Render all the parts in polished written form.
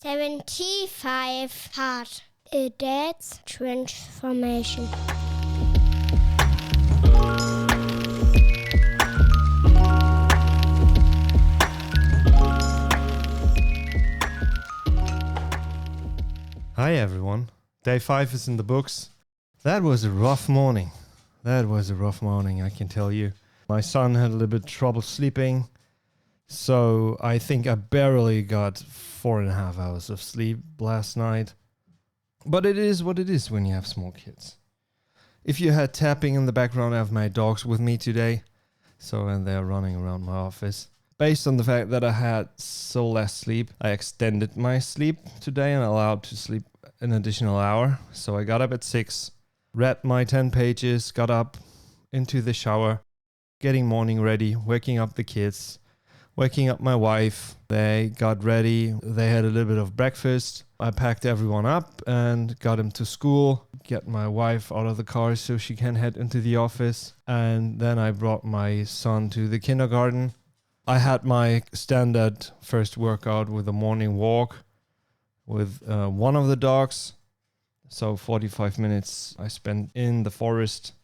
75 Hard. A Dad's Transformation. Hi everyone. Day 5 is in the books. That was a rough morning. I can tell you. My son had a little bit trouble sleeping, so I think I barely got 4.5 hours of sleep last night. But it is what it is when you have small kids. If you had tapping in the background, I have my dogs with me today, and they're running around my office. Based on the fact that I had so less sleep, I extended my sleep today and allowed to sleep an additional hour. So I got up at 6, read my 10 pages, got up into the shower, getting morning ready, waking up the kids, waking up my wife. They got ready. They had a little bit of breakfast. I packed everyone up and got them to school, get my wife out of the car so she can head into the office. And then I brought my son to the kindergarten. I had my standard first workout with a morning walk with one of the dogs. So 45 minutes I spent in the forest,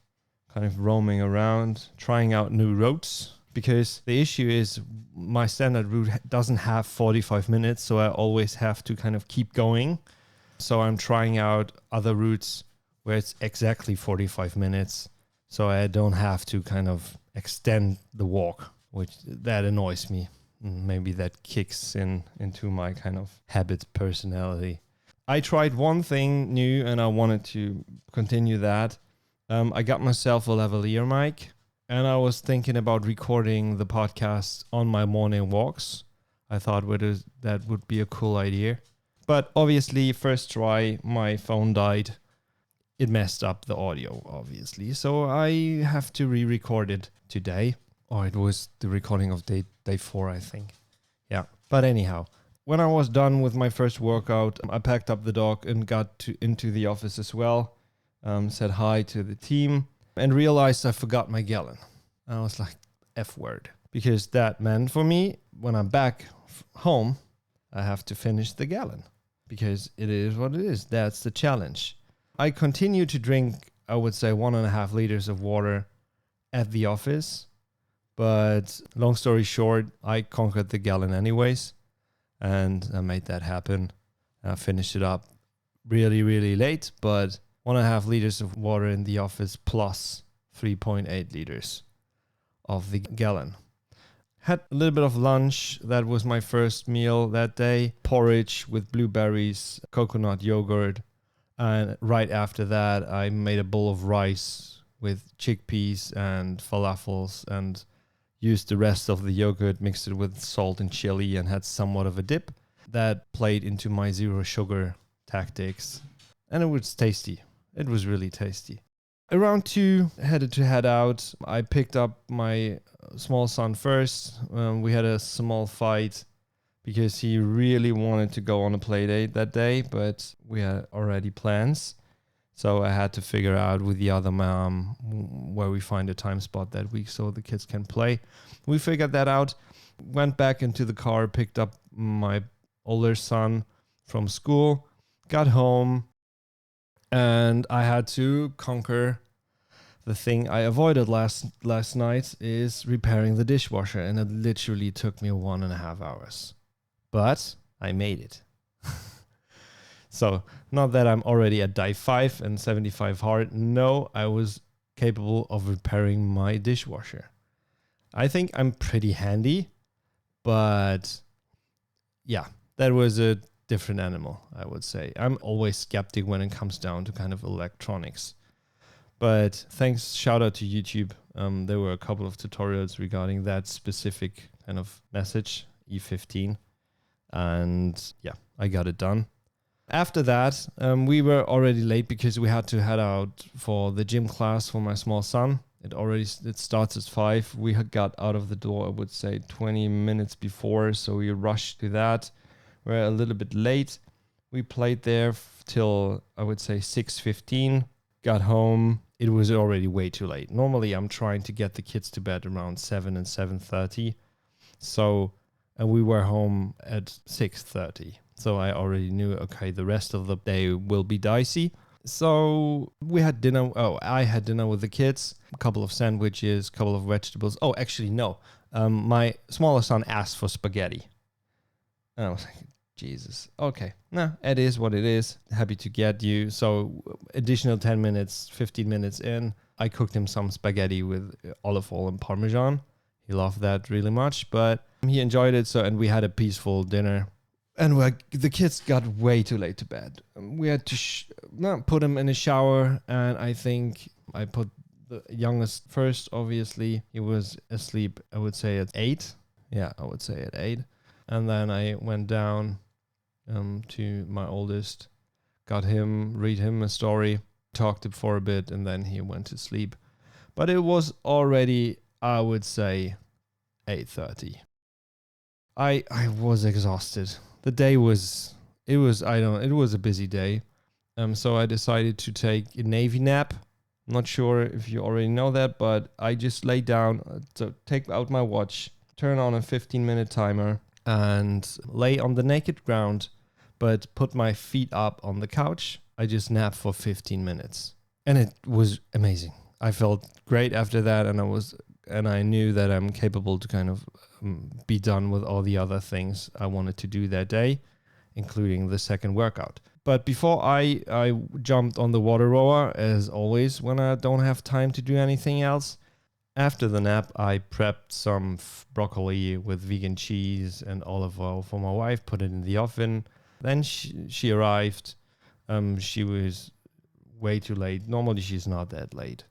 kind of roaming around, trying out new routes. Because the issue is my standard route doesn't have 45 minutes, so I always have to kind of keep going. So I'm trying out other routes where it's exactly 45 minutes, so I don't have to kind of extend the walk, which that annoys me. Maybe that kicks into my kind of habit personality. I tried one thing new and I wanted to continue that. I got myself a lavalier mic and I was thinking about recording the podcast on my morning walks. I thought that would be a cool idea. But obviously, first try, my phone died. It messed up the audio, obviously. So I have to re-record it today. Or it was the recording of day 4, I think. Yeah. But anyhow, when I was done with my first workout, I packed up the dog and got into the office as well. Said hi to the team and realized I forgot my gallon. I was like, F word. Because that meant for me, when I'm back home, I have to finish the gallon. Because it is what it is. That's the challenge. I continue to drink, I would say, 1.5 liters of water at the office. But long story short, I conquered the gallon anyways. And I made that happen. I finished it up really, really late. But 1.5 liters of water in the office plus 3.8 liters of the gallon. Had a little bit of lunch. That was my first meal that day. Porridge with blueberries, coconut yogurt. And right after that, I made a bowl of rice with chickpeas and falafels and used the rest of the yogurt, mixed it with salt and chili, and had somewhat of a dip. That played into my zero sugar tactics. And it was tasty. It was really tasty. Around 2, head out. I picked up my small son first. We had a small fight because he really wanted to go on a play date that day, but we had already plans. So I had to figure out with the other mom where we find a time spot that week so the kids can play. We figured that out, went back into the car, picked up my older son from school, got home, and I had to conquer the thing I avoided last night is repairing the dishwasher, and it literally took me 1.5 hours. But I made it. So, not that I'm already at day 5 and 75 hard. No, I was capable of repairing my dishwasher. I think I'm pretty handy, but yeah, that was a different animal, I would say. I'm always skeptic when it comes down to kind of electronics. But shout out to YouTube. There were a couple of tutorials regarding that specific kind of message, E15. And yeah, I got it done. After that, we were already late because we had to head out for the gym class for my small son. It starts at 5. We had got out of the door, I would say 20 minutes before. So we rushed to that. We're a little bit late. We played there till, I would say 6:15. Got home. It was already way too late. Normally, I'm trying to get the kids to bed around 7 and 7:30. So, and we were home at 6:30. So I already knew, okay, the rest of the day will be dicey. So we had dinner. Oh, I had dinner with the kids, a couple of sandwiches, a couple of vegetables. Oh, actually, no. My smaller son asked for spaghetti. And I was like, Jesus. Okay. Nah, it is what it is. Happy to get you. So additional 10 minutes, 15 minutes in, I cooked him some spaghetti with olive oil and Parmesan. He loved that really much, but he enjoyed it. So, and we had a peaceful dinner. And the kids got way too late to bed. We had to put him in a shower, and I think I put the youngest first, obviously. He was asleep, I would say, at 8. Yeah, I would say at 8. And then I went down to my oldest, read him a story, talked to him for a bit, and then he went to sleep. But it was already, I would say, 8:30. I was exhausted. The day was a busy day. So I decided to take a Navy nap. I'm not sure if you already know that, but I just lay down, so take out my watch, turn on a 15-minute timer, and lay on the naked ground, but put my feet up on the couch. I just napped for 15 minutes. And it was amazing. I felt great after that, and I knew that I'm capable to kind of be done with all the other things I wanted to do that day, including the second workout. But before I jumped on the water rower, as always, when I don't have time to do anything else, after the nap, I prepped some broccoli with vegan cheese and olive oil for my wife, put it in the oven. Then she arrived. She was way too late. Normally, she's not that late.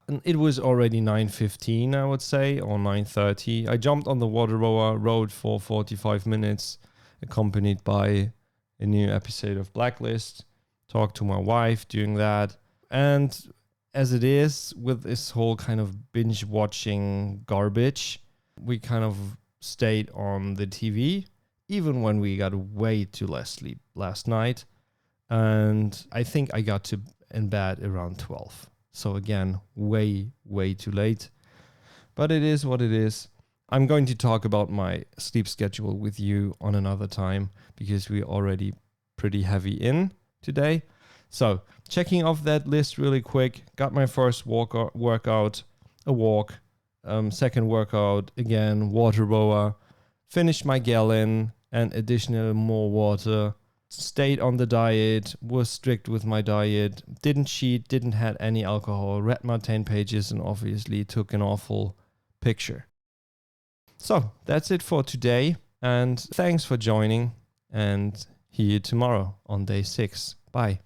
And it was already 9:15, I would say, or 9:30. I jumped on the water rower, rode for 45 minutes, accompanied by a new episode of Blacklist. Talked to my wife during that. And as it is with this whole kind of binge watching garbage, we kind of stayed on the TV, even when we got way too less sleep last night. And I think I got in bed around 12. So again, way, way too late. But it is what it is. I'm going to talk about my sleep schedule with you on another time, because we're already pretty heavy in today. So checking off that list really quick. Got my first workout, a walk. Second workout, again, water rower. Finished my gallon and additional more water. Stayed on the diet, was strict with my diet, didn't cheat, didn't have any alcohol, read my 10 pages, and obviously took an awful picture. So that's it for today, and thanks for joining, and see you tomorrow on day 6. Bye.